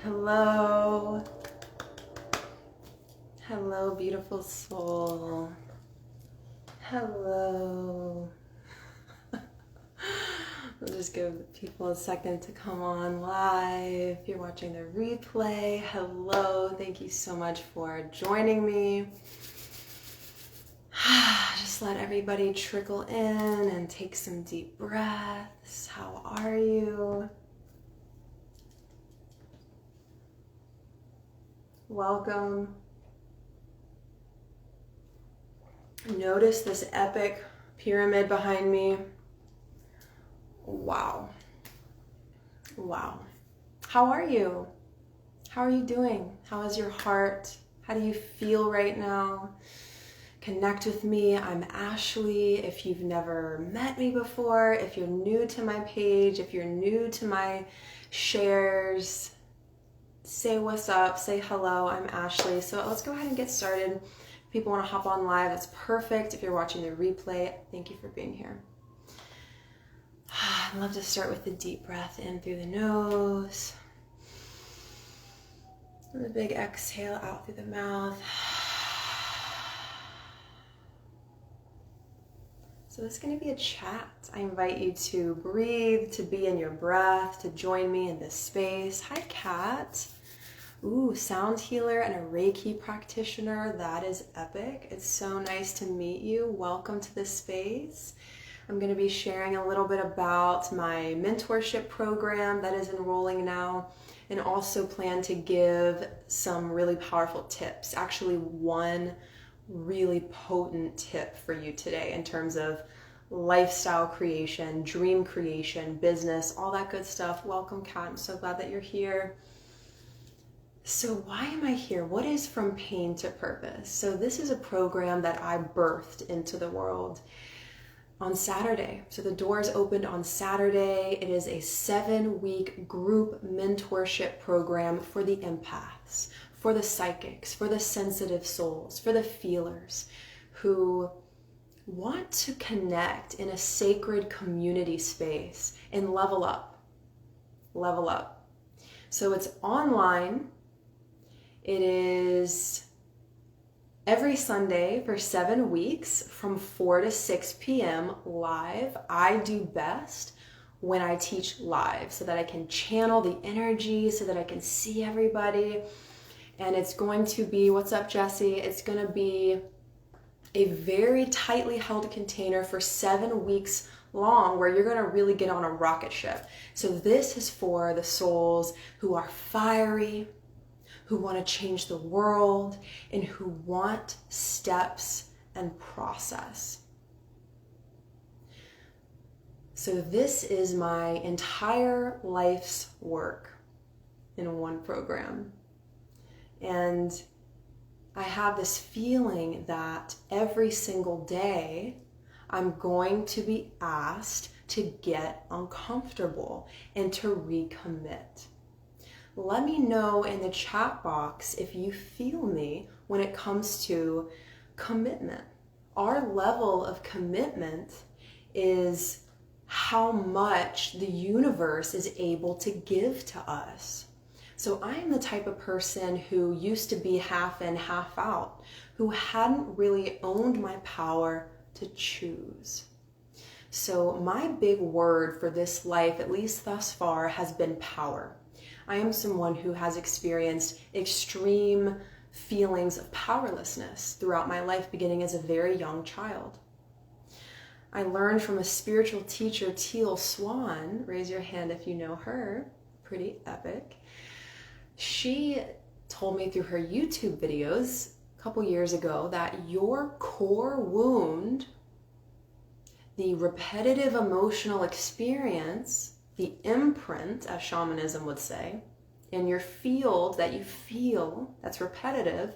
Hello. Hello, beautiful soul. Hello. We'll just give people a second to come on live. If you're watching the replay, hello. Thank you so much for joining me. Just let everybody trickle in and take some deep breaths. How are you? Welcome. Notice this epic pyramid behind me. Wow. Wow. How are you? How are you doing? How is your heart? How do you feel right now? Connect with me. I'm Ashley. If you've never met me before, if you're new to my page, if you're new to my shares, say what's up, say hello. I'm Ashley. So let's go ahead and get started. If people want to hop on live, that's perfect. If you're watching the replay, thank you for being here. I love to start with the deep breath in through the nose. And a big exhale out through the mouth. So this is going to be a chat. I invite you to breathe, to be in your breath, to join me in this space. Hi, Kat. Ooh, sound healer and a Reiki practitioner. That is epic. It's so nice to meet you. Welcome to this space. I'm going to be sharing a little bit about my mentorship program that is enrolling now, and also plan to give some really powerful tips. Actually, one really potent tip for you today in terms of lifestyle creation, dream creation, business, all that good stuff. Welcome, Kat. I'm so glad that you're here. So why am I here? What is From Pain to Purpose? So this is a program that I birthed into the world on Saturday. So the doors opened on Saturday. It is a 7-week group mentorship program for the empaths, for the psychics, for the sensitive souls, for the feelers who want to connect in a sacred community space and level up. Level up. So it's online. It is every Sunday for 7 weeks from 4 to 6 p.m. live. I do best when I teach live so that I can channel the energy, so that I can see everybody. And it's going to be, what's up, Jessie? It's going to be a very tightly held container for 7 weeks long, where you're going to really get on a rocket ship. So this is for the souls who are fiery, who want to change the world, and who want steps and process. So this is my entire life's work in one program. And I have this feeling that every single day I'm going to be asked to get uncomfortable and to recommit. Let me know in the chat box if you feel me when it comes to commitment. Our level of commitment is how much the universe is able to give to us. So I am the type of person who used to be half in, half out, who hadn't really owned my power to choose. So my big word for this life, at least thus far, has been power. I am someone who has experienced extreme feelings of powerlessness throughout my life, beginning as a very young child. I learned from a spiritual teacher, Teal Swan, raise your hand if you know her, pretty epic. She told me through her YouTube videos a couple years ago that your core wound, the repetitive emotional experience, the imprint, as shamanism would say, in your field that you feel that's repetitive,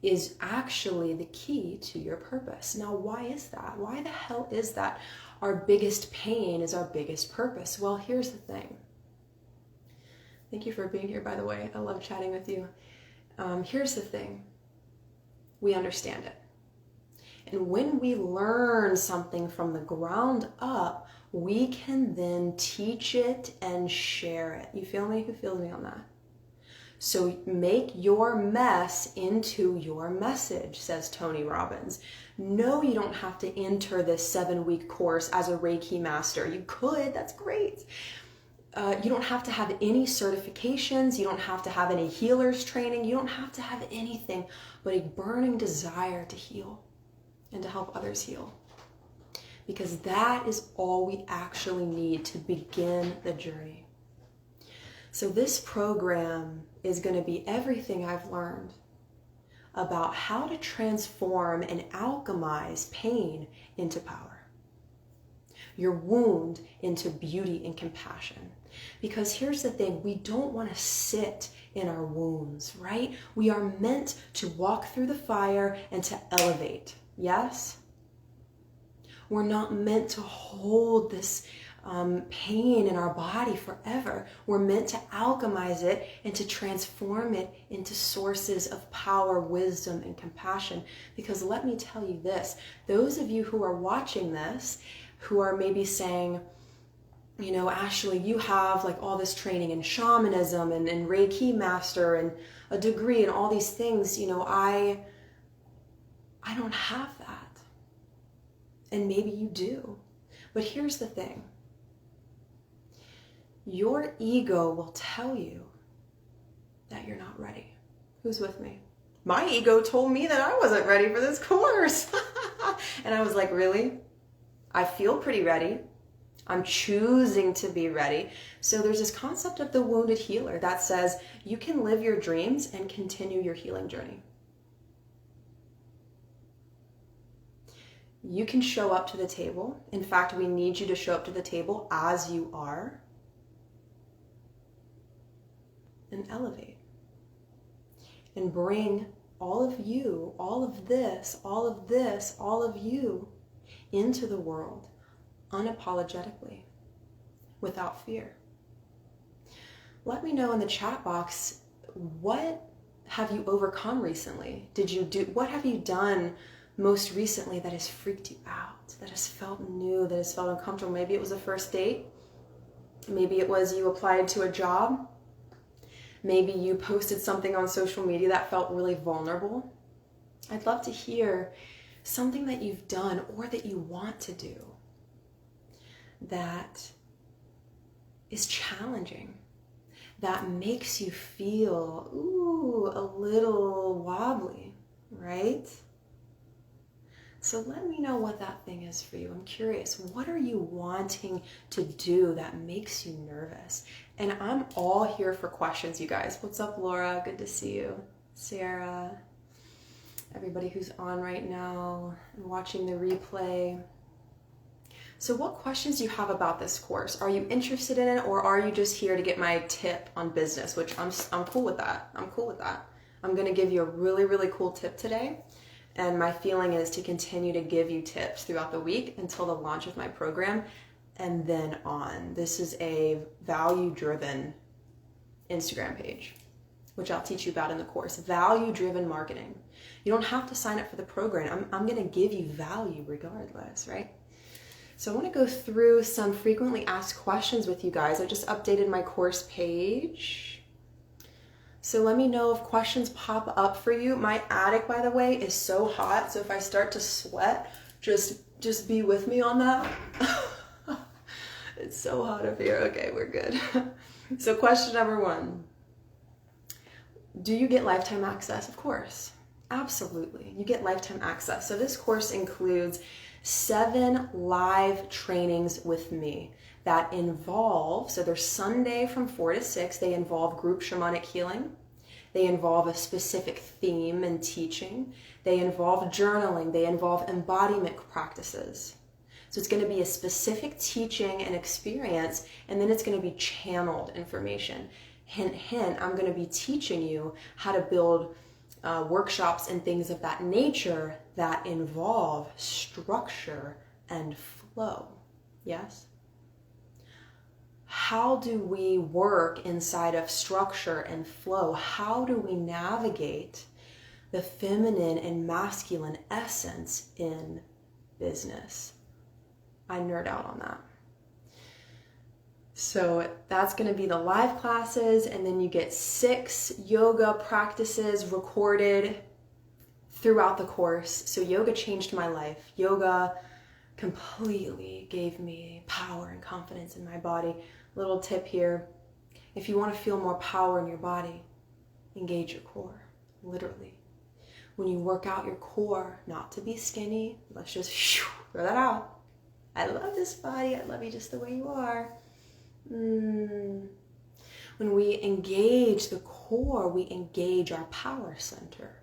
is actually the key to your purpose. Now, why is that? Why the hell is that our biggest pain is our biggest purpose? Well, here's the thing. Thank you for being here, by the way. I love chatting with you. Here's the thing. We understand it. And when we learn something from the ground up, we can then teach it and share it. You feel me? Who feels me on that? So make your mess into your message, says Tony Robbins. No, you don't have to enter this 7-week course as a Reiki master. You could, that's great. You don't have to have any certifications. You don't have to have any healer's training. You don't have to have anything but a burning desire to heal and to help others heal. Because that is all we actually need to begin the journey. So this program is going to be everything I've learned about how to transform and alchemize pain into power, your wound into beauty and compassion. Because here's the thing, we don't want to sit in our wounds, right? We are meant to walk through the fire and to elevate, yes? We're not meant to hold this pain in our body forever. We're meant to alchemize it and to transform it into sources of power, wisdom, and compassion. Because let me tell you this, those of you who are watching this, who are maybe saying, you know, Ashley, you have like all this training in shamanism and Reiki master and a degree and all these things, you know, I don't have that. And maybe you do. But here's the thing. Your ego will tell you that you're not ready. Who's with me? My ego told me that I wasn't ready for this course. And I was like, really? I feel pretty ready. I'm choosing to be ready. So there's this concept of the wounded healer that says you can live your dreams and continue your healing journey. You can show up to the table. In fact, we need you to show up to the table as you are and elevate and bring all of you, all of this, all of this, all of you into the world unapologetically, without fear. Let me know in the chat box, what have you overcome recently? What have you done most recently that has freaked you out, that has felt new, that has felt uncomfortable? Maybe it was a first date. Maybe it was you applied to a job. Maybe you posted something on social media that felt really vulnerable. I'd love to hear something that you've done or that you want to do that is challenging, that makes you feel, ooh, a little wobbly, right? So let me know what that thing is for you. I'm curious. What are you wanting to do that makes you nervous? And I'm all here for questions, you guys. What's up, Laura? Good to see you. Sarah, everybody who's on right now and watching the replay. So what questions do you have about this course? Are you interested in it, or are you just here to get my tip on business, which I'm cool with that. I'm cool with that. I'm going to give you a really, really cool tip today. And my feeling is to continue to give you tips throughout the week until the launch of my program and then on. This is a value-driven Instagram page, which I'll teach you about in the course. Value-driven marketing. You don't have to sign up for the program. I'm going to give you value regardless, right? So I want to go through some frequently asked questions with you guys. I just updated my course page. So let me know if questions pop up for you. My attic, by the way, is so hot. So if I start to sweat, just be with me on that. It's so hot up here. Okay, we're good. So question number 1. Do you get lifetime access? Of course. Absolutely. You get lifetime access. So this course includes 7 live trainings with me that involve, so they're Sunday from 4 to 6, they involve group shamanic healing, they involve a specific theme and teaching, they involve journaling, they involve embodiment practices. So it's going to be a specific teaching and experience, and then it's going to be channeled information. Hint, hint, I'm going to be teaching you how to build workshops and things of that nature that involve structure and flow. Yes? How do we work inside of structure and flow? How do we navigate the feminine and masculine essence in business? I nerd out on that. So that's going to be the live classes, and then you get 6 yoga practices recorded throughout the course. So yoga changed my life. Yoga completely gave me power and confidence in my body. Little tip here, if you want to feel more power in your body, engage your core, literally. When you work out your core, not to be skinny, let's just throw that out. I love this body, I love you just the way you are. When we engage the core, we engage our power center.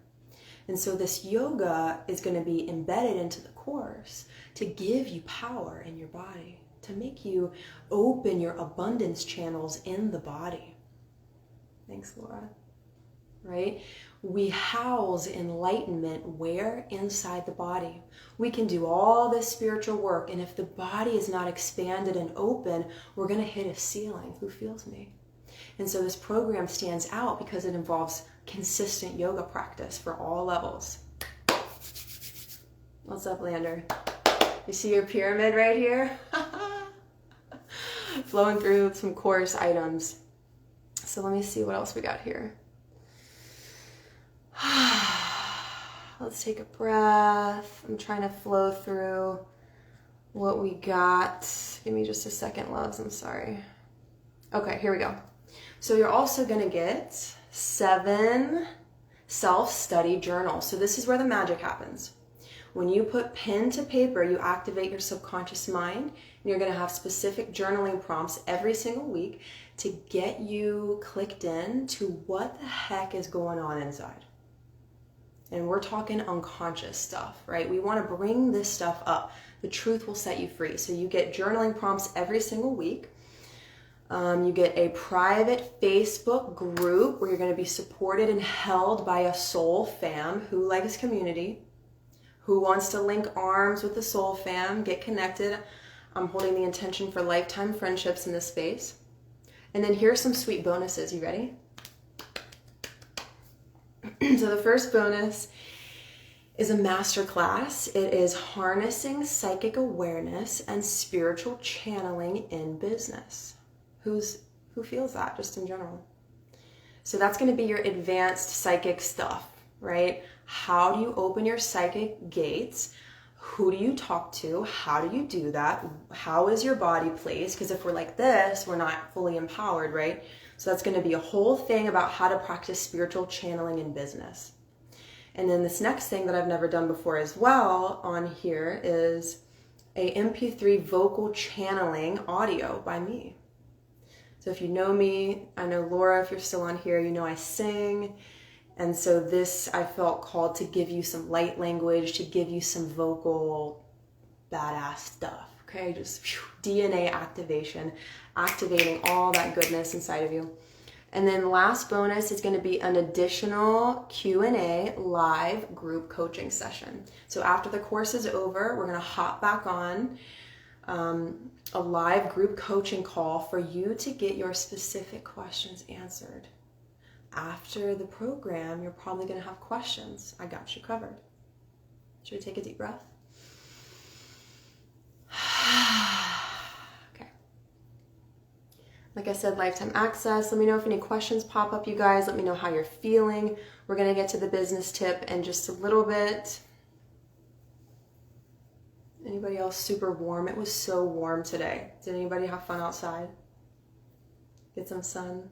And so this yoga is going to be embedded into the course to give you power in your body, to make you open your abundance channels in the body. Thanks, Laura. Right? We house enlightenment where? Inside the body. We can do all this spiritual work, and if the body is not expanded and open, we're going to hit a ceiling. Who feels me? And so this program stands out because it involves consistent yoga practice for all levels. What's up, Lander? You see your pyramid right here? Flowing through some course items. So let me see what else we got here. Let's take a breath. I'm trying to flow through what we got. Give me just a second, loves. I'm sorry. Okay, here we go. So you're also going to get 7 self-study journals. So this is where the magic happens. When you put pen to paper, you activate your subconscious mind, and you're going to have specific journaling prompts every single week to get you clicked in to what the heck is going on inside. And we're talking unconscious stuff, right? We want to bring this stuff up. The truth will set you free. So you get journaling prompts every single week. You get a private Facebook group where you're going to be supported and held by a soul fam who likes community, who wants to link arms with the soul fam, get connected. I'm holding the intention for lifetime friendships in this space. And then here's some sweet bonuses. You ready? So the first bonus is a masterclass. It is harnessing psychic awareness and spiritual channeling in business. Who feels that just in general? So that's going to be your advanced psychic stuff, right? How do you open your psychic gates? Who do you talk to? How do you do that? How is your body placed? Because if we're like this, we're not fully empowered, right? So that's going to be a whole thing about how to practice spiritual channeling in business. And then this next thing that I've never done before as well on here is a MP3 vocal channeling audio by me. So if you know me, I know Laura, if you're still on here, you know I sing. And so this, I felt called to give you some light language, to give you some vocal badass stuff, okay? Just DNA activation, activating all that goodness inside of you. And then last bonus is going to be an additional Q&A live group coaching session. So after the course is over, we're going to hop back on a live group coaching call for you to get your specific questions answered. After the program, you're probably going to have questions. I got you covered. Should we take a deep breath? Okay. Like I said, lifetime access. Let me know if any questions pop up, you guys. Let me know how you're feeling. We're going to get to the business tip in just a little bit. Anybody else super warm? It was so warm today. Did anybody have fun outside? Get some sun?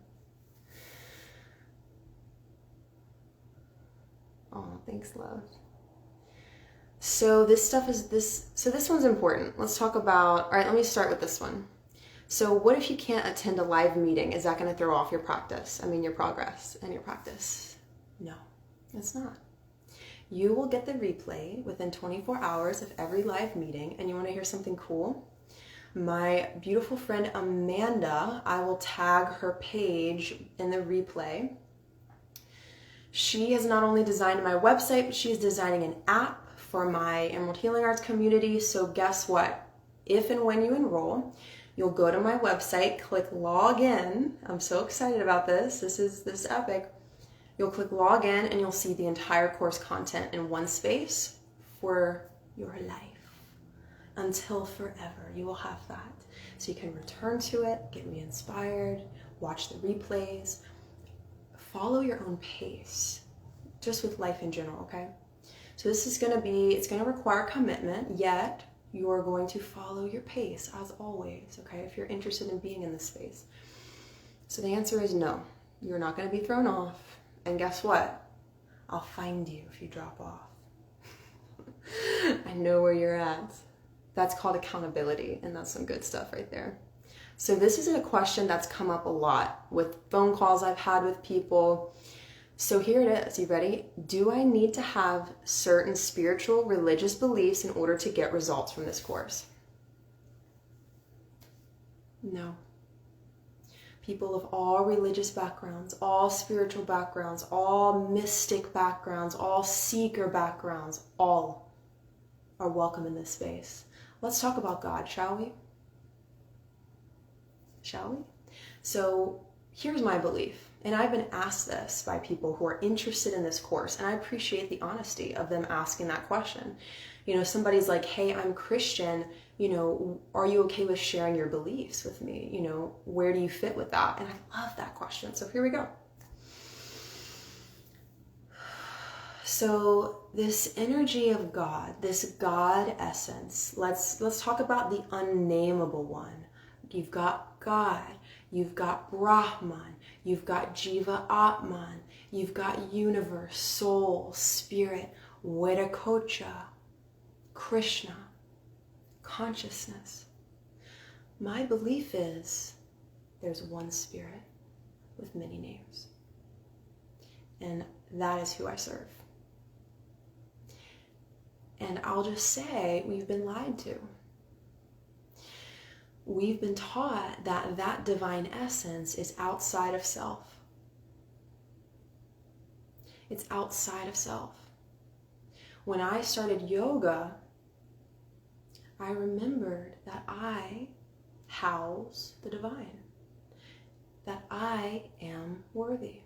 Oh, thanks, love. So this stuff is this one's important. Let's talk about, all right, let me start with this one. So what if you can't attend a live meeting? Is that going to throw off your practice? I mean, your progress and your practice? No, it's not. You will get the replay within 24 hours of every live meeting. And you want to hear something cool? My beautiful friend Amanda, I will tag her page in the replay. She has not only designed my website, but she is designing an app for my Emerald Healing Arts community. So guess what? If and when you enroll, you'll go to my website, click log in. I'm so excited about this. This is epic. You'll click log in and you'll see the entire course content in one space for your life. Until forever, you will have that. So you can return to it, get re-inspired, watch the replays, follow your own pace, just with life in general, okay? So this is gonna be, it's gonna require commitment, yet you're going to follow your pace as always, okay? If you're interested in being in this space. So the answer is no, you're not gonna be thrown off. And guess what? I'll find you if you drop off. I know where you're at. That's called accountability, and that's some good stuff right there. So this is a question that's come up a lot with phone calls I've had with people. So here it is. You ready? Do I need to have certain spiritual, religious beliefs in order to get results from this course? No. People of all religious backgrounds, all spiritual backgrounds, all mystic backgrounds, all seeker backgrounds, all are welcome in this space. Let's talk about God, shall we? Shall we? So here's my belief, and I've been asked this by people who are interested in this course, and I appreciate the honesty of them asking that question. You know, somebody's like, hey, I'm Christian, you know, are you okay with sharing your beliefs with me? You know, where do you fit with that? And I love that question. So here we go. So this energy of God, this God essence, let's talk about the unnameable one. You've got God, you've got Brahman, you've got Jiva-Atman, you've got universe, soul, spirit, Viracocha, Krishna, consciousness. My belief is there's one spirit with many names. And that is who I serve. And I'll just say, we've been lied to. We've been taught that that divine essence is outside of self. It's outside of self. When I started yoga, I remembered that I house the divine, that I am worthy.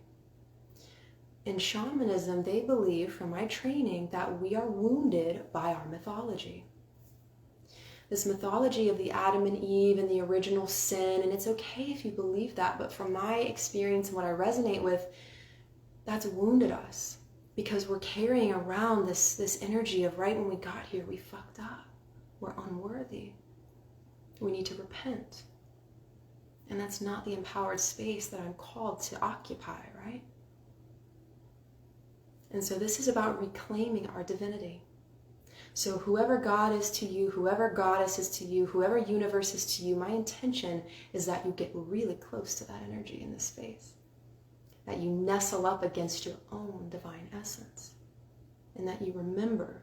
In shamanism, they believe from my training that we are wounded by our mythology. This mythology of the Adam and Eve and the original sin, and it's okay if you believe that, but from my experience and what I resonate with, that's wounded us because we're carrying around this energy of right when we got here, we fucked up. We're unworthy. We need to repent. And that's not the empowered space that I'm called to occupy, right? And so this is about reclaiming our divinity. So whoever God is to you, whoever goddess is to you, whoever universe is to you, my intention is that you get really close to that energy in this space. That you nestle up against your own divine essence. And that you remember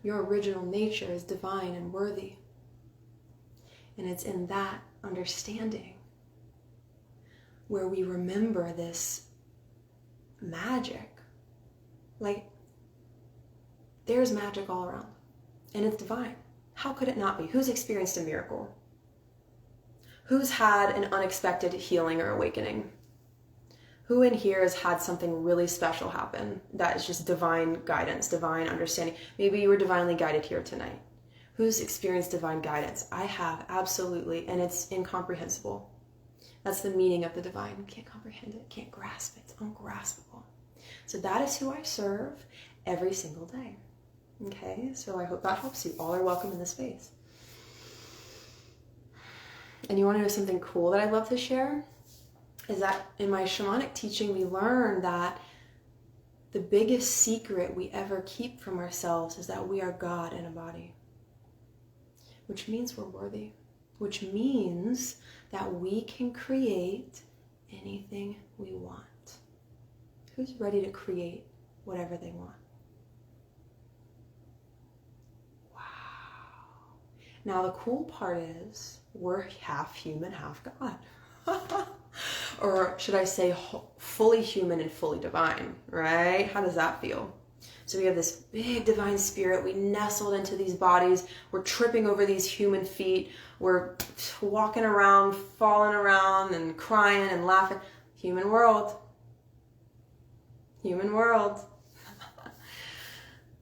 your original nature is divine and worthy. And it's in that understanding where we remember this magic. Like, there's magic all around, and it's divine. How could it not be? Who's experienced a miracle? Who's had an unexpected healing or awakening? Who in here has had something really special happen that is just divine guidance, divine understanding? Maybe you were divinely guided here tonight. Who's experienced divine guidance? I have, absolutely, and it's incomprehensible. That's the meaning of the divine. We can't comprehend it, can't grasp it. It's ungraspable. So that is who I serve every single day. Okay, so I hope that helps you. All are welcome in this space. And you want to know something cool that I love to share? Is that in my shamanic teaching, we learn that the biggest secret we ever keep from ourselves is that we are God in a body. Which means we're worthy. Which means that we can create anything we want. Who's ready to create whatever they want? Wow. Now the cool part is we're half human, half God. Or should I say fully human and fully divine, right? How does that feel? So we have this big divine spirit. We nestled into these bodies. We're tripping over these human feet. We're walking around, falling around and crying and laughing. Human world. Human world.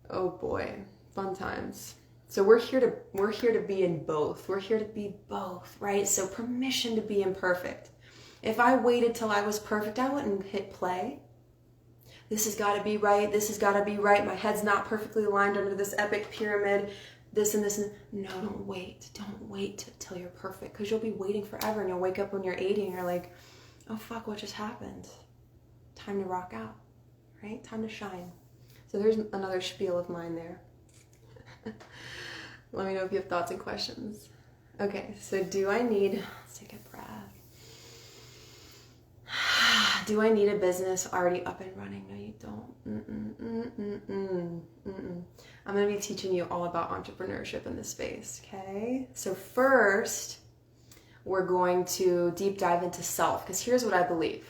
Oh boy, fun times. So we're here to be in both. We're here to be both, right? So permission to be imperfect. If I waited till I was perfect, I wouldn't hit play. This has got to be right. This has got to be right. My head's not perfectly aligned under this epic pyramid. This and this. No, don't wait. Don't wait till you're perfect, because you'll be waiting forever, and you'll wake up when you're 80 and you're like, oh fuck, what just happened? Time to rock out, right? Time to shine. So there's another spiel of mine there. Let me know if you have thoughts and questions. Okay, so let's take a breath. Do I need a business already up and running? No, you don't. I'm going to be teaching you all about entrepreneurship in this space, okay? So first, we're going to deep dive into self, because here's what I believe.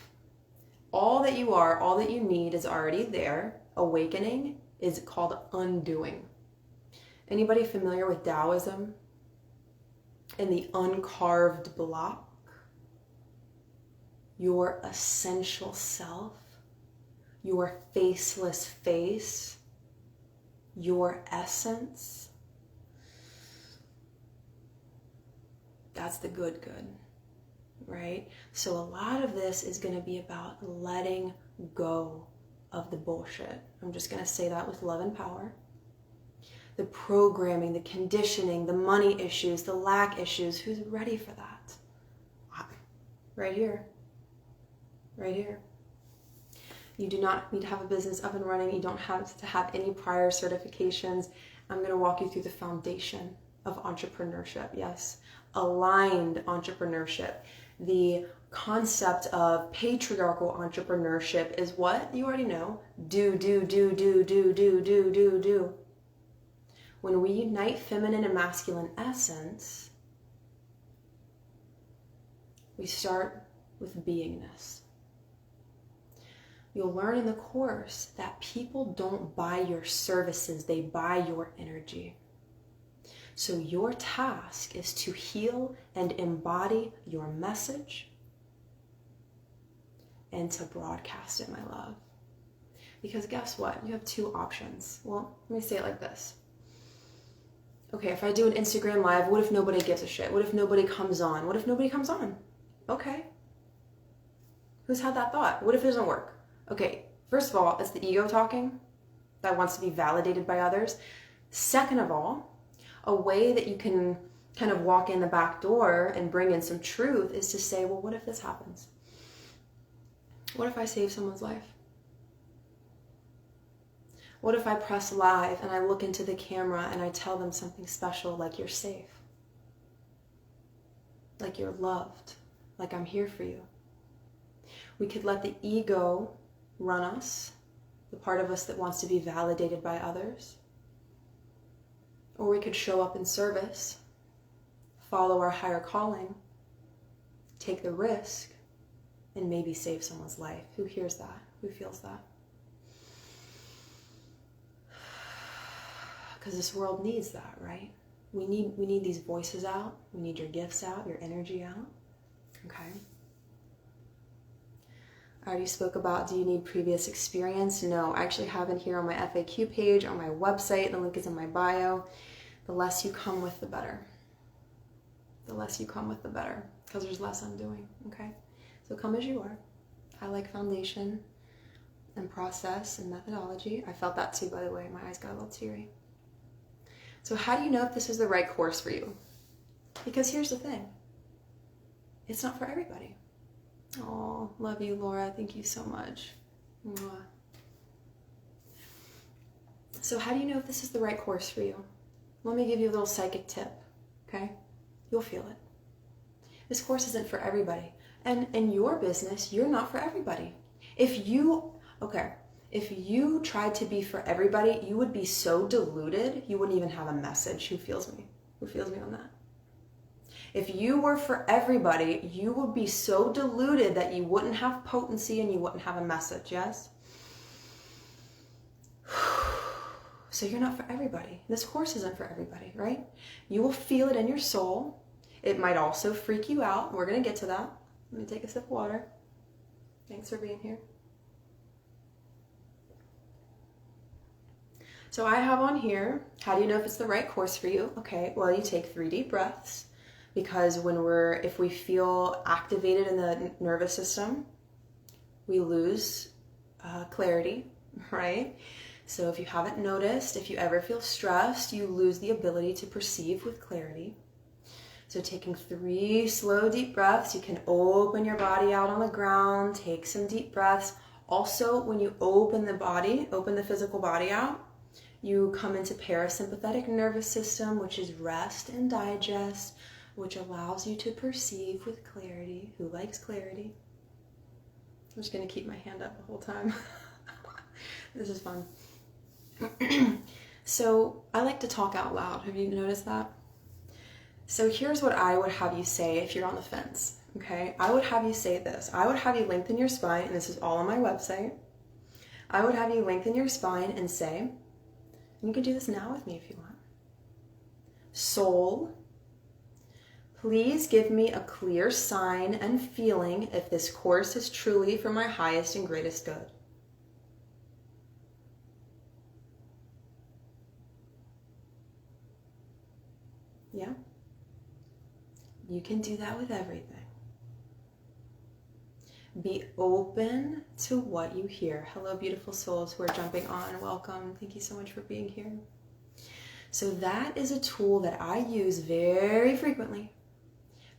All that you are, all that you need is already there. Awakening is called undoing. Anybody familiar with Taoism and the uncarved block? Your essential self, your faceless face, your essence. That's the good, right? So a lot of this is going to be about letting go of the bullshit. I'm just going to say that with love and power. The programming, the conditioning, the money issues, the lack issues. Who's ready for that? Right here. Right here. You do not need to have a business up and running. You don't have to have any prior certifications. I'm going to walk you through the foundation of entrepreneurship. Yes, aligned entrepreneurship. The concept of patriarchal entrepreneurship is what? You already know. Do. When we unite feminine and masculine essence, we start with beingness. You'll learn in the course that people don't buy your services, they buy your energy. So your task is to heal and embody your message and to broadcast it, my love. Because guess what? You have two options. Well, let me say it like this. Okay, if I do an Instagram live, what if nobody gives a shit? What if nobody comes on? What if nobody comes on? Okay. Who's had that thought? What if it doesn't work? Okay, first of all, it's the ego talking that wants to be validated by others. Second of all, a way that you can kind of walk in the back door and bring in some truth is to say, well, what if this happens? What if I save someone's life? What if I press live and I look into the camera and I tell them something special, like you're safe, like you're loved, like I'm here for you? We could let the ego run us, the part of us that wants to be validated by others. Or we could show up in service, follow our higher calling, take the risk, and maybe save someone's life. Who hears that? Who feels that? Because this world needs that, right? We need these voices out. We need your gifts out, your energy out. Okay? I already spoke about, do you need previous experience? No, I actually have it here on my FAQ page, on my website. The link is in my bio. The less you come with, the better. The less you come with, the better. Because there's less undoing, okay? So come as you are. I like foundation and process and methodology. I felt that too, by the way. My eyes got a little teary. So how do you know if this is the right course for you? Because here's the thing. It's not for everybody. Oh, love you, Laura. Thank you so much. Mwah. So how do you know if this is the right course for you? Let me give you a little psychic tip, okay? You'll feel it. This course isn't for everybody. And in your business, you're not for everybody. If you tried to be for everybody, you would be so diluted, you wouldn't even have a message. Who feels me? Who feels me on that? If you were for everybody, you would be so diluted that you wouldn't have potency and you wouldn't have a message, yes? So you're not for everybody. This course isn't for everybody, right? You will feel it in your soul. It might also freak you out. We're going to get to that. Let me take a sip of water. Thanks for being here. So I have on here, how do you know if it's the right course for you? Okay, well, you take 3 deep breaths, because if we feel activated in the nervous system, we lose clarity, right? So if you haven't noticed, if you ever feel stressed, you lose the ability to perceive with clarity. So taking 3 slow deep breaths, you can open your body out on the ground, take some deep breaths. Also, when you open the physical body out, you come into parasympathetic nervous system, which is rest and digest, which allows you to perceive with clarity. Who likes clarity? I'm just going to keep my hand up the whole time. This is fun. So I like to talk out loud. Have you noticed that? So here's what I would have you say if you're on the fence, okay? I would have you say this. I would have you lengthen your spine, and this is all on my website. I would have you lengthen your spine and say, and you can do this now with me if you want. Soul, please give me a clear sign and feeling if this course is truly for my highest and greatest good. Yeah? You can do that with everything. Be open to what you hear. Hello, beautiful souls who are jumping on. Welcome. Thank you so much for being here. So that is a tool that I use very frequently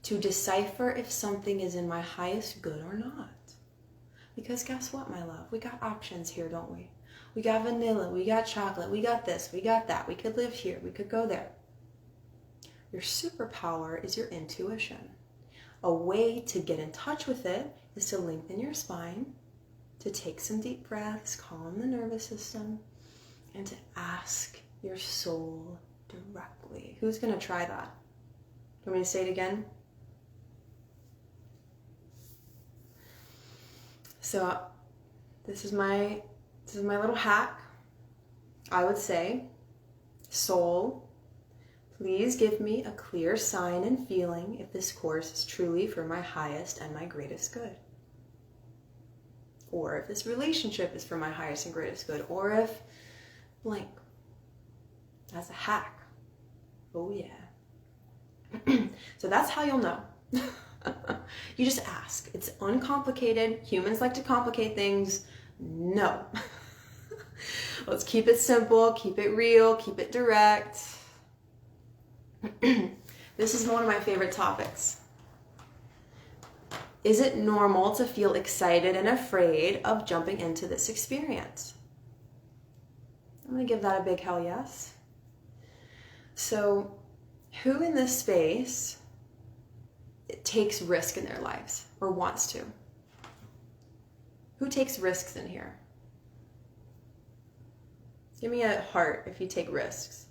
to decipher if something is in my highest good or not. Because guess what, my love? We got options here, don't we? We got vanilla, we got chocolate, we got this, we got that. We could live here, we could go there. Your superpower is your intuition. A way to get in touch with it is to lengthen your spine, to take some deep breaths, calm the nervous system, and to ask your soul directly. Who's going to try that? Do you want me to say it again? So this is my little hack. I would say, soul, please give me a clear sign and feeling if this course is truly for my highest and my greatest good. Or if this relationship is for my highest and greatest good. Or if blank. That's a hack. Oh yeah. So that's how you'll know. You just ask. It's uncomplicated. Humans like to complicate things. No. Let's keep it simple, keep it real, keep it direct. This is one of my favorite topics. Is it normal to feel excited and afraid of jumping into this experience? I'm going to give that a big hell yes. So, who in this space takes risk in their lives or wants to? Who takes risks in here? Give me a heart if you take risks.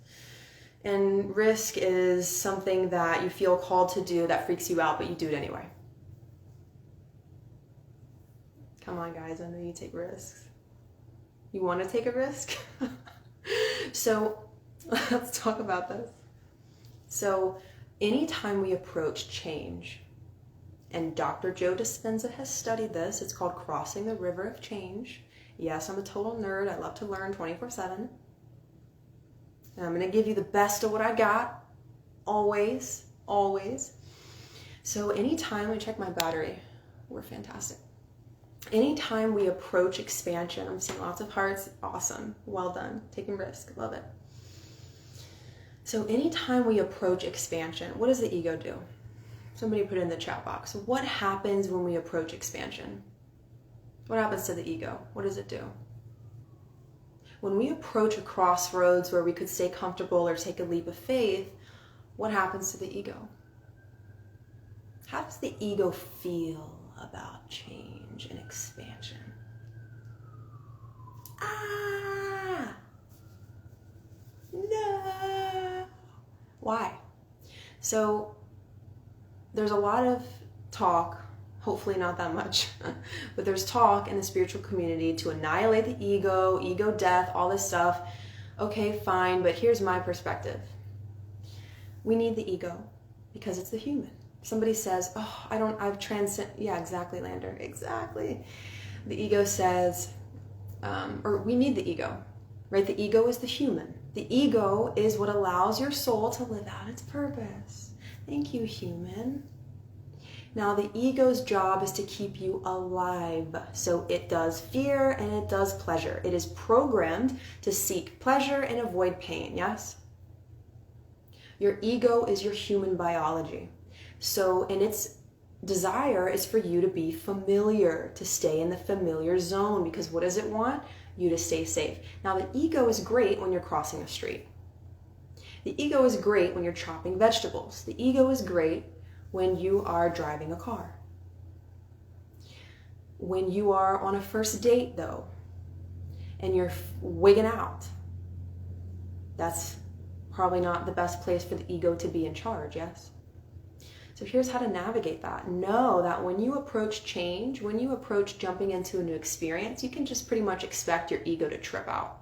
And risk is something that you feel called to do that freaks you out, but you do it anyway. Come on, guys, I know you take risks. You want to take a risk? So let's talk about this. So anytime we approach change, and Dr. Joe Dispenza has studied this, it's called crossing the river of change. Yes, I'm a total nerd. I love to learn 24/7. And I'm going to give you the best of what I got. Always, always. So anytime I check my battery, we're fantastic. Anytime we approach expansion, I'm seeing lots of hearts. Awesome. Well done. Taking risk. Love it. So anytime we approach expansion, what does the ego do? Somebody put it in the chat box. What happens when we approach expansion? What happens to the ego? What does it do? When we approach a crossroads where we could stay comfortable or take a leap of faith, what happens to the ego? How does the ego feel about change and expansion? Ah! No! Why? So there's a lot of talk, hopefully not that much, but there's talk in the spiritual community to annihilate the ego, ego death, all this stuff. Okay, fine, but here's my perspective. We need the ego because it's the human. Somebody says, oh, I've transcended. Yeah, exactly, Lander, exactly. The ego says, or we need the ego, right? The ego is the human. The ego is what allows your soul to live out its purpose. Thank you, human. Now, the ego's job is to keep you alive. So it does fear and it does pleasure. It is programmed to seek pleasure and avoid pain, yes? Your ego is your human biology. So, and its desire is for you to be familiar, to stay in the familiar zone, because what does it want? You to stay safe. Now, the ego is great when you're crossing a street. The ego is great when you're chopping vegetables. The ego is great when you are driving a car. When you are on a first date, though, and you're wigging out, that's probably not the best place for the ego to be in charge, yes? So here's how to navigate that. Know that when you approach change, when you approach jumping into a new experience, you can just pretty much expect your ego to trip out.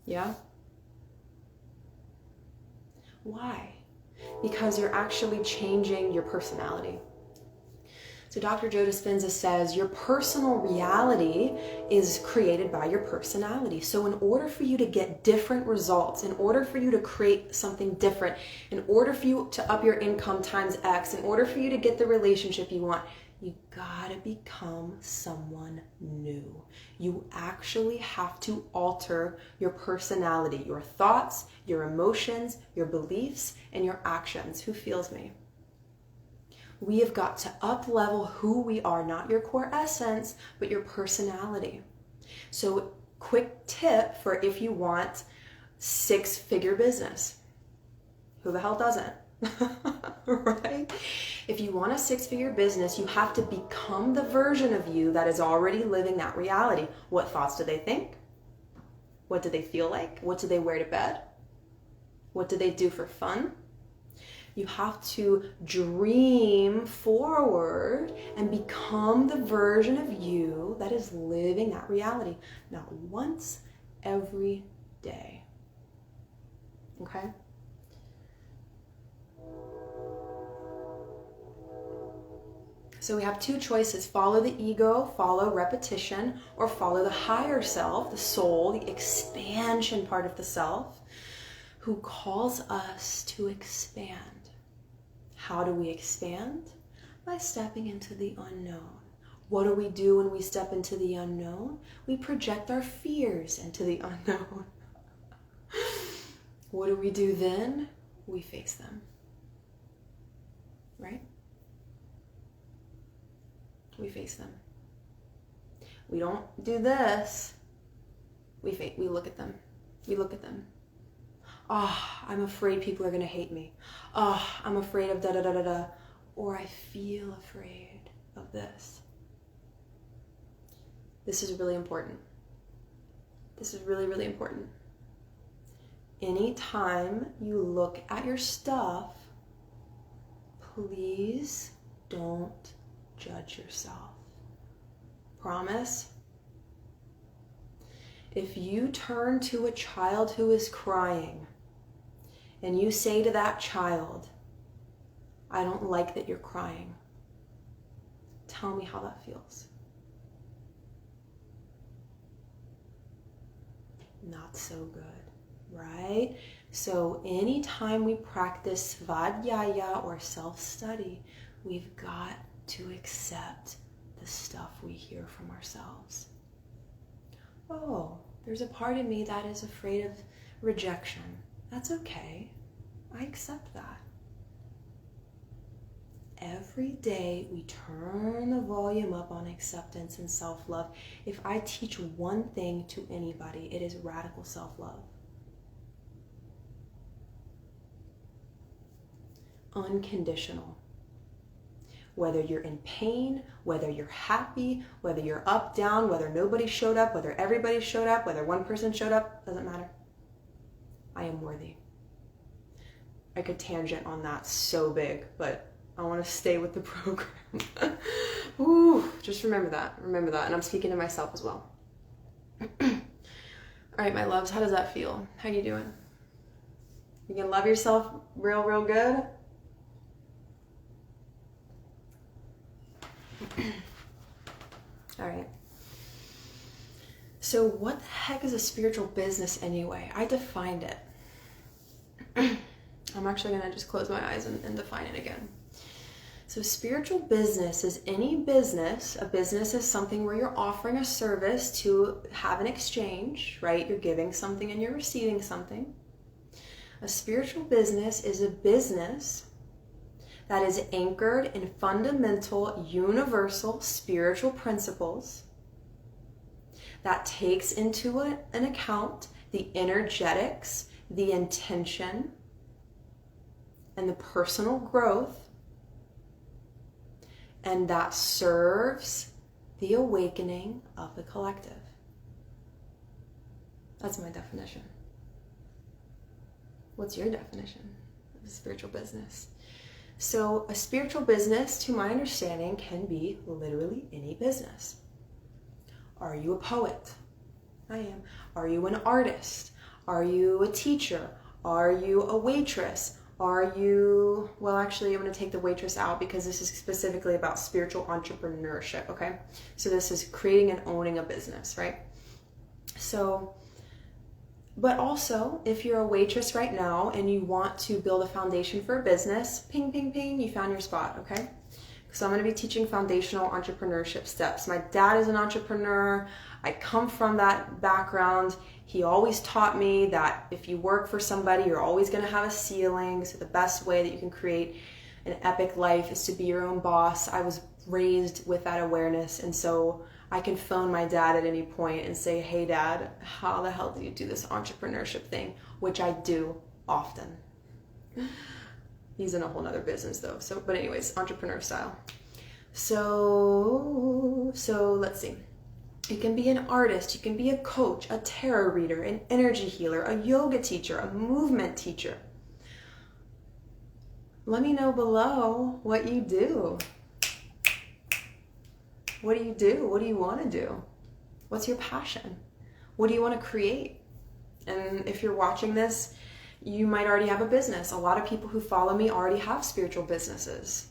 Yeah? Why? Because you're actually changing your personality. So Dr. Joe Dispenza says your personal reality is created by your personality. So in order for you to get different results, in order for you to create something different, in order for you to up your income times X, in order for you to get the relationship you want, you gotta become someone new. You actually have to alter your personality, your thoughts, your emotions, your beliefs, and your actions. Who feels me? We have got to up-level who we are, not your core essence, but your personality. So quick tip for if you want six-figure business. Who the hell doesn't? Right? If you want a six-figure business, you have to become the version of you that is already living that reality. What thoughts do they think? What do they feel like? What do they wear to bed? What do they do for fun? You have to dream forward and become the version of you that is living that reality. Not once, every day. Okay? So we have two choices. Follow the ego, follow repetition, or follow the higher self, the soul, the expansion part of the self, who calls us to expand. How do we expand? By stepping into the unknown. What do we do when we step into the unknown? We project our fears into the unknown. What do we do then? We face them. Right? We face them. We don't do this. We look at them. We look at them. Oh, I'm afraid people are going to hate me. Oh, I'm afraid of da-da-da-da-da. Or I feel afraid of this. This is really important. This is really, really important. Anytime you look at your stuff, please don't judge yourself. Promise? If you turn to a child who is crying and you say to that child, I don't like that you're crying, tell me how that feels. Not so good, right? So anytime we practice svadhyaya or self-study, we've got to accept the stuff we hear from ourselves. Oh, there's a part of me that is afraid of rejection. That's okay. I accept that. Every day we turn the volume up on acceptance and self-love. If I teach one thing to anybody, it is radical self-love. Unconditional. Whether you're in pain, whether you're happy, whether you're up, down, whether nobody showed up, whether everybody showed up, whether one person showed up, doesn't matter. I am worthy. I could tangent on that so big, but I want to stay with the program. Ooh, just remember that. Remember that. And I'm speaking to myself as well. All right, my loves, how does that feel? How you doing? You can love yourself real, real good? All right. So what the heck is a spiritual business anyway? I defined it. I'm actually going to just close my eyes and define it again. So spiritual business is any business. A business is something where you're offering a service to have an exchange, right? You're giving something and you're receiving something. A spiritual business is a business that is anchored in fundamental, universal spiritual principles that takes into an account the energetics, the intention, and the personal growth, and that serves the awakening of the collective. That's my definition. What's your definition of a spiritual business? So a spiritual business, to my understanding, can be literally any business. Are you a poet? I am. Are you an artist? Are you a teacher? Are you a waitress? Are you, well, actually, I'm going to take the waitress out because this is specifically about spiritual entrepreneurship, okay? So this is creating and owning a business, right? So, but also, if you're a waitress right now and you want to build a foundation for a business, ping, ping, ping, you found your spot, okay? So I'm going to be teaching foundational entrepreneurship steps. My dad is an entrepreneur. I come from that background. He always taught me that if you work for somebody, you're always going to have a ceiling. So the best way that you can create an epic life is to be your own boss. I was raised with that awareness. And so I can phone my dad at any point and say, hey, Dad, how the hell do you do this entrepreneurship thing? Which I do often. He's in a whole nother business though. So, but anyways, entrepreneur style. So let's see. You can be an artist, you can be a coach, a tarot reader, an energy healer, a yoga teacher, a movement teacher. Let me know below what you do. What do you do? What do you want to do? What's your passion? What do you want to create? And if you're watching this, you might already have a business. A lot of people who follow me already have spiritual businesses.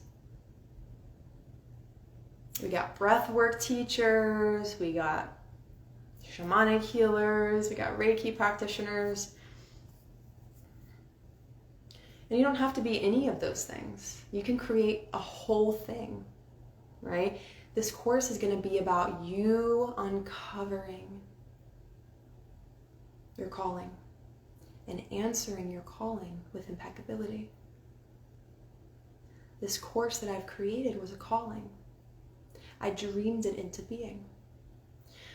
We got breath work teachers, we got shamanic healers, we got Reiki practitioners. And you don't have to be any of those things. You can create a whole thing, right? This course is going to be about you uncovering your calling and answering your calling with impeccability. This course that I've created was a calling. I dreamed it into being.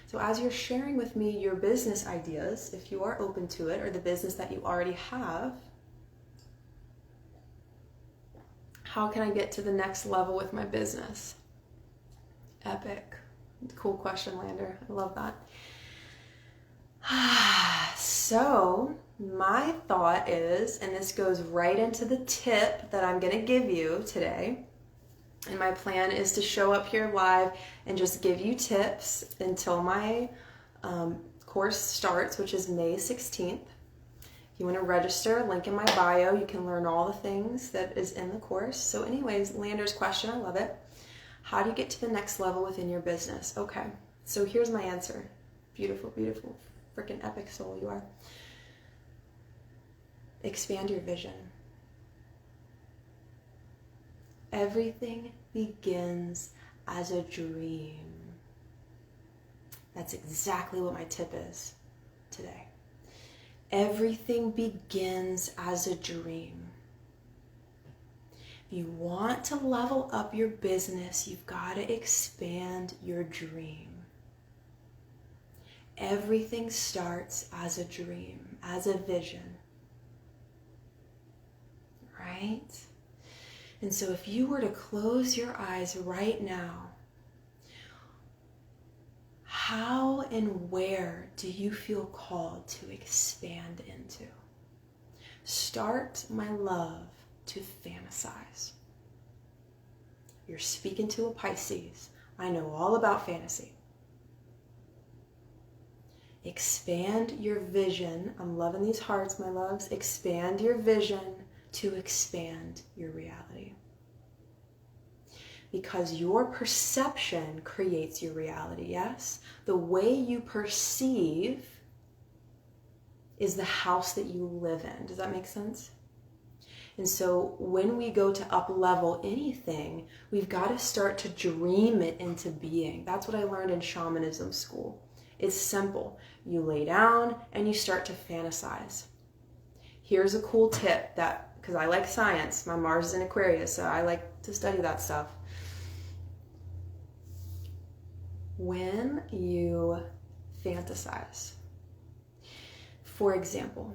So as you're sharing with me your business ideas, if you are open to it, or the business that you already have, how can I get to the next level with my business? Epic. Cool question, Lander. I love that. So my thought is, and this goes right into the tip that I'm going to give you today, and my plan is to show up here live and just give you tips until my course starts, which is May 16th. If you want to register, link in my bio, you can learn all the things that is in the course. So anyways, Lander's question, I love it. How do you get to the next level within your business? Okay, so here's my answer. Beautiful, beautiful, freaking epic soul you are. Expand your vision. Everything begins as a dream. That's exactly what my tip is today. Everything begins as a dream. If you want to level up your business, you've got to expand your dream. Everything starts as a dream, as a vision, right? And so if you were to close your eyes right now, how and where do you feel called to expand into? Start, my love, to fantasize. You're speaking to a Pisces. I know all about fantasy. Expand your vision. I'm loving these hearts, my loves. Expand your vision to expand your reality. because your perception creates your reality, yes? The way you perceive is the house that you live in. Does that make sense? And so when we go to up-level anything, we've got to start to dream it into being. That's what I learned in shamanism school. It's simple. You lay down and you start to fantasize. Here's a cool tip that, because I like science, my Mars is in Aquarius, so I like to study that stuff. When you fantasize, for example,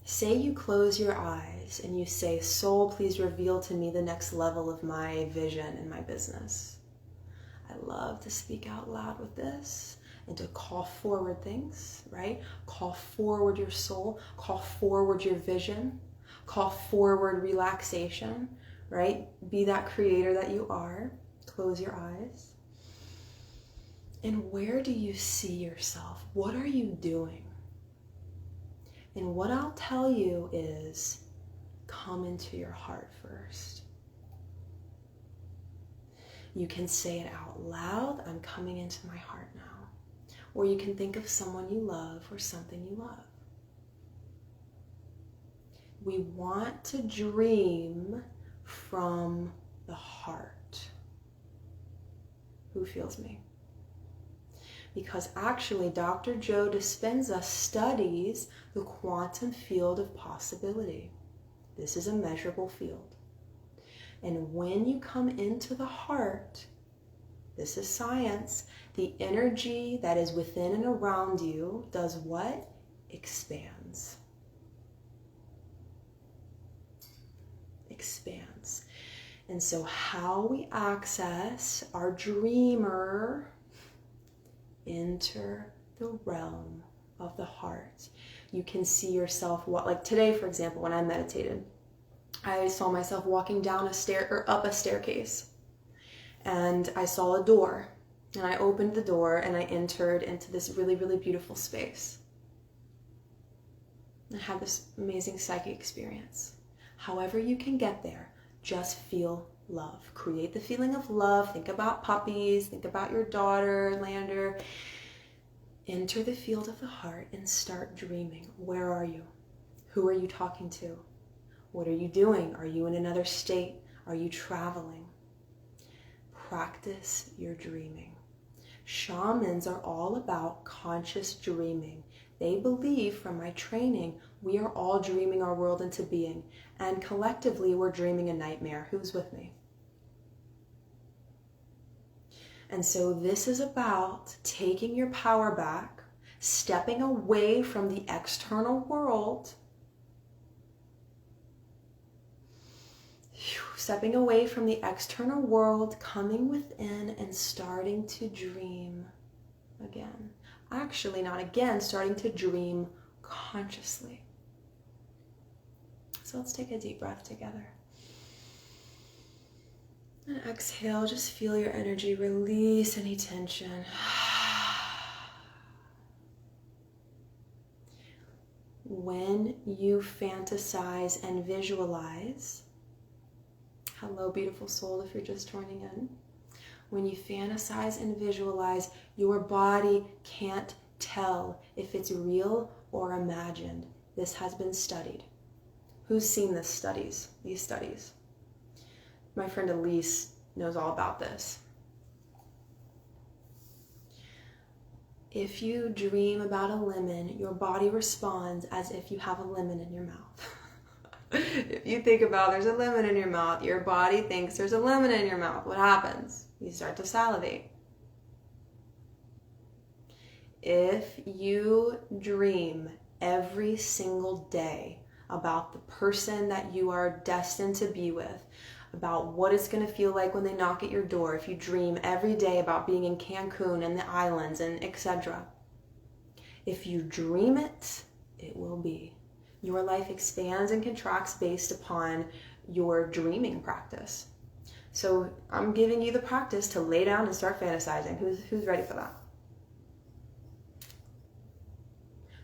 say you close your eyes and you say, "Soul, please reveal to me the next level of my vision in my business." I love to speak out loud with this and to call forward things, right? Call forward your soul, call forward your vision, call forward relaxation, right? Be that creator that you are. Close your eyes. And where do you see yourself? What are you doing? And what I'll tell you is, come into your heart first. You can say it out loud, "I'm coming into my heart now." Or you can think of someone you love or something you love. We want to dream from the heart. Who feels me? Because actually Dr. Joe Dispenza studies the quantum field of possibility. This is a measurable field. And when you come into the heart, this is science, the energy that is within and around you does what? Expands. Expands. And so how we access our dreamer, enter the realm of the heart. You can see yourself, like today, for example, when I meditated, I saw myself walking down a stair or up a staircase, and I saw a door, and I opened the door and I entered into this really, really beautiful space. I had this amazing psychic experience. However you can get there, just feel love. Create the feeling of love. Think about puppies. Think about your daughter, Lander. Enter the field of the heart and start dreaming. Where are you? Who are you talking to? What are you doing? Are you in another state? Are you traveling? Practice your dreaming. Shamans are all about conscious dreaming. They believe, from my training, we are all dreaming our world into being, and collectively we're dreaming a nightmare. Who's with me? And so this is about taking your power back, stepping away from the external world, stepping away from the external world, coming within and starting to dream again. Actually, not again, starting to dream consciously. So let's take a deep breath together. And exhale, just feel your energy release any tension. When you fantasize and visualize, hello beautiful soul if you're just joining in. When you fantasize and visualize, your body can't tell if it's real or imagined. This has been studied. Who's seen these studies? My friend Elise knows all about this. If you dream about a lemon, your body responds as if you have a lemon in your mouth. If you think about there's a lemon in your mouth, your body thinks there's a lemon in your mouth. What happens? You start to salivate. If you dream every single day about the person that you are destined to be with, about what it's going to feel like when they knock at your door, if you dream every day about being in Cancun and the islands and etc., if you dream it, it will be. Your life expands and contracts based upon your dreaming practice. So I'm giving you the practice to lay down and start fantasizing. Who's ready for that?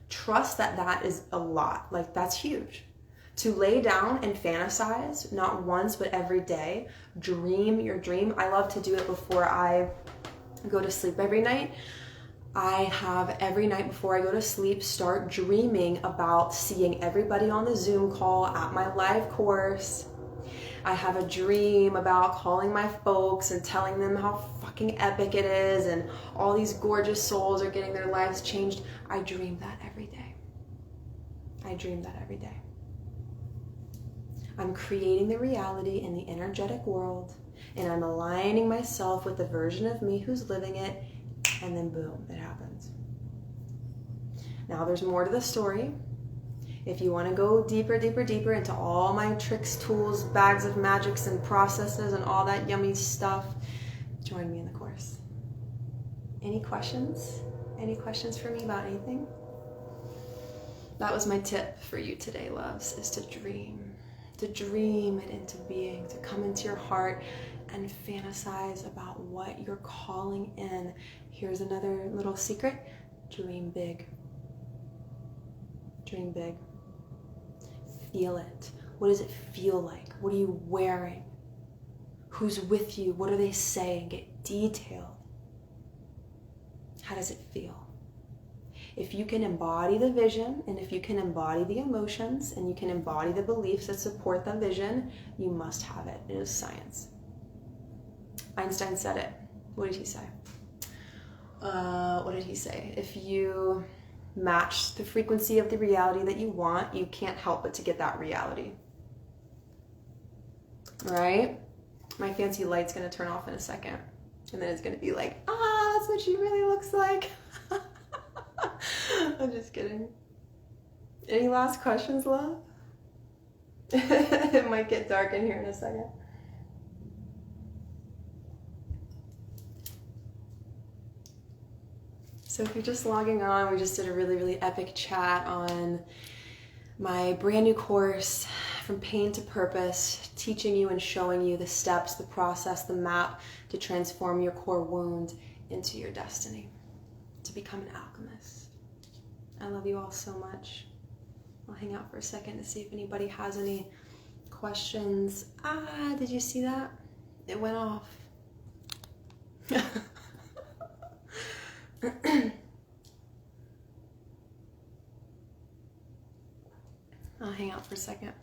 Trust that that is a lot. Like, that's huge. to lay down and fantasize, not once, but every day. Dream your dream. I love to do it before I go to sleep every night. I have every night before I go to sleep start dreaming about seeing everybody on the Zoom call at my live course. I have a dream about calling my folks and telling them how fucking epic it is and all these gorgeous souls are getting their lives changed. I dream that every day. I dream that every day. I'm creating the reality in the energetic world, and I'm aligning myself with the version of me who's living it, and then boom, it happens. Now there's more to the story. If you want to go deeper, deeper, deeper into all my tricks, tools, bags of magics, and processes, and all that yummy stuff, join me in the course. Any questions? Any questions for me about anything? That was my tip for you today, loves, is to dream it into being, to come into your heart and fantasize about what you're calling in. Here's another little secret. Dream big. Dream big. Feel it. What does it feel like? What are you wearing? Who's with you? What are they saying? Get detailed. How does it feel? If you can embody the vision, and if you can embody the emotions, and you can embody the beliefs that support the vision, you must have it. It is science. Einstein said it. What did he say? If you match the frequency of the reality that you want, you can't help but to get that reality. Right? My fancy light's gonna turn off in a second. And then it's gonna be like, that's what she really looks like. I'm just kidding. Any last questions, love? It might get dark in here in a second. So if you're just logging on, we just did a really, really epic chat on my brand new course, From Pain to Purpose, teaching you and showing you the steps, the process, the map to transform your core wound into your destiny, to become an alchemist. I love you all so much. I'll hang out for a second to see if anybody has any questions. Did you see that? It went off. I'll hang out for a second.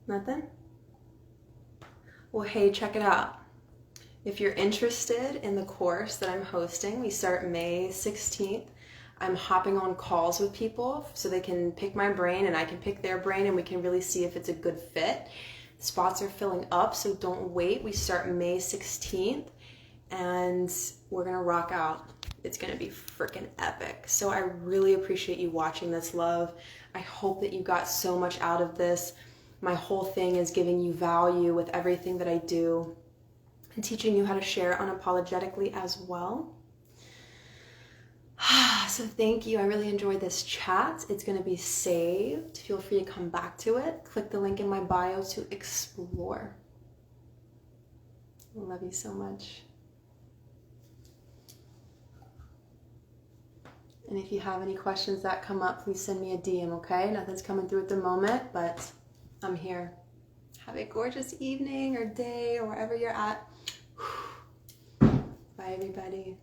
Nothing? Well, hey, check it out. If you're interested in the course that I'm hosting, we start May 16th. I'm hopping on calls with people so they can pick my brain and I can pick their brain, and we can really see if it's a good fit. Spots are filling up, so don't wait. We start May 16th and we're gonna rock out. It's gonna be freaking epic. So I really appreciate you watching this, love. I hope that you got so much out of this. My whole thing is giving you value with everything that I do and teaching you how to share unapologetically as well. So thank you. I really enjoyed this chat. It's going to be saved. Feel free to come back to it. Click the link in my bio to explore. I love you so much. And if you have any questions that come up, please send me a DM, okay? Nothing's coming through at the moment, but I'm here. Have a gorgeous evening or day or wherever you're at. Bye, everybody.